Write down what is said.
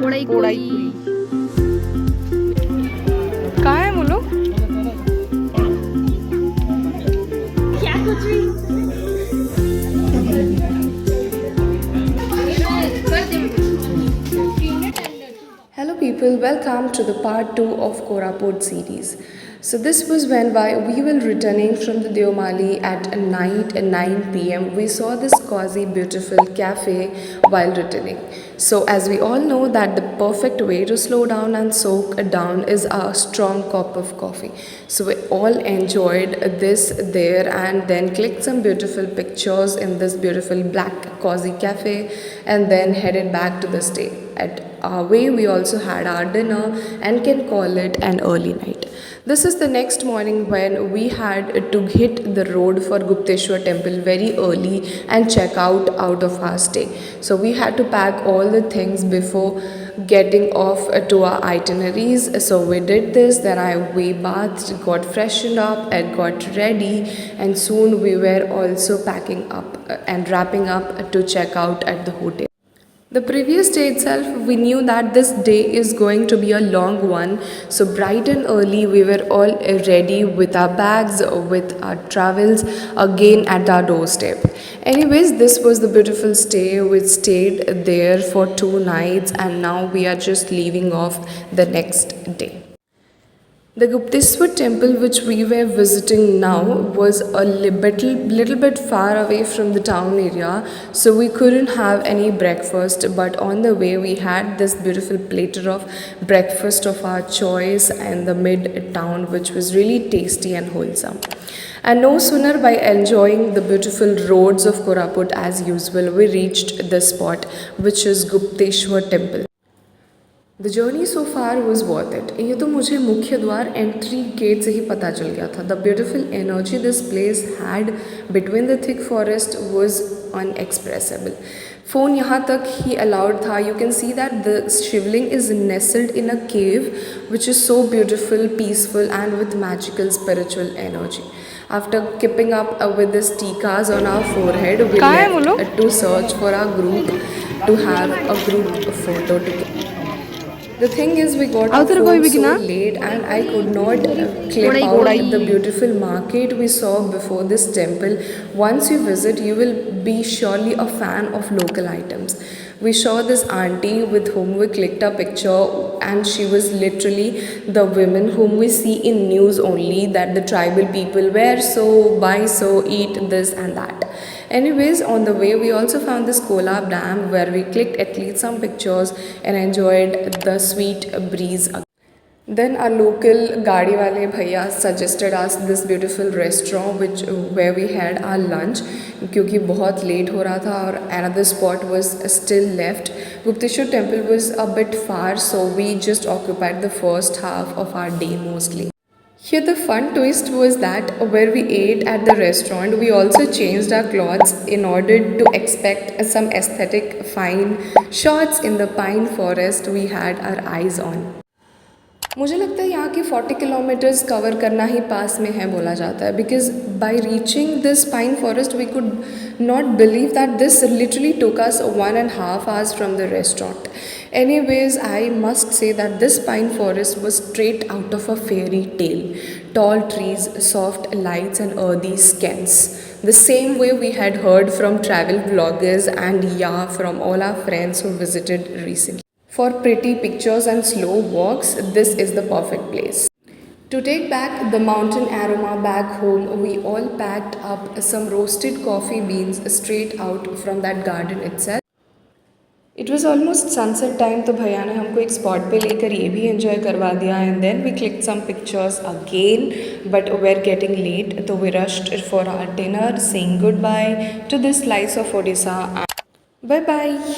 कोड़ाई पूरी कहाँ है बोलो। क्या कुछ भी Hello people, welcome to the part 2 of Koraput series. So this was when we were returning from the Deomali at night at 9 p.m. We saw this cozy beautiful cafe while returning. So as we all know that the perfect way to slow down and soak down is a strong cup of coffee. So we all enjoyed this there and then clicked some beautiful pictures in this beautiful black cozy cafe and then headed back to the stay. At our way, we also had our dinner and can call it an early night. This is the next morning when we had to hit the road for Gupteshwar temple very early and check out of our stay. So we had to pack all the things before getting off to our itineraries. So we did this, then we bathed, got freshened up and got ready, and soon we were also packing up and wrapping up to check out at the hotel. The previous day itself, we knew that this day is going to be a long one. So, bright and early, we were all ready with our bags, with our travels, again at our doorstep. Anyways, this was the beautiful stay. We stayed there for 2 nights, and now we are just leaving off the next day. The Gupteshwar temple, which we were visiting now, was a little bit far away from the town area, so we couldn't have any breakfast. But on the way, we had this beautiful platter of breakfast of our choice in the mid town, which was really tasty and wholesome. And no sooner by enjoying the beautiful roads of Koraput as usual, we reached the spot, which is Gupteshwar temple. The journey so far was worth it. ये तो मुझे मुख्य द्वार entry gate से ही पता चल गया था। The beautiful energy this place had between the thick forest was unexpressible. Phone यहाँ तक ही अलाउड था। You can see that the shivling is nestled in a cave which is so beautiful, peaceful and with magical spiritual energy. After keeping up with the tikas on our forehead, we left to search for our group to have a group photo together. The thing is, we got our phone so late and I could not clip out the beautiful market we saw before this temple. Once you visit, you will be surely a fan of local items. We saw this auntie with whom we clicked a picture, and she was literally the women whom we see in news only, that the tribal people wear so, buy so, eat this and that. Anyways, on the way, we also found this Kolab Dam where we clicked at least some pictures and enjoyed the sweet breeze. Then our local gaadi wale bhaiya suggested us this beautiful restaurant where we had our lunch क्योंकि बहुत late हो रहा था और another spot was still left. Gupteshwar temple was a bit far, so we just occupied the first half of our day mostly. Here the fun twist was that where we ate at the restaurant, we also changed our clothes in order to expect some aesthetic fine shots in the pine forest we had our eyes on. मुझे लगता है यहाँ की 40 kilometres cover करना ही पास में है बोला जाता है, because by reaching this pine forest we could not believe that this literally took us 1.5 hours from the restaurant. Anyways, I must say that this pine forest was straight out of a fairy tale. Tall trees, soft lights and earthy skins. The same way we had heard from travel vloggers and from all our friends who visited recently. For pretty pictures and slow walks, this is the perfect place. To take back the mountain aroma back home, we all packed up some roasted coffee beans straight out from that garden itself. It was almost sunset time, तो भैया ने हमको एक spot पे लेकर ये भी enjoy करवा दिया. And then we clicked some pictures again, but we're getting late, so we rushed for our dinner, saying goodbye to this slice of Odisha. Bye bye.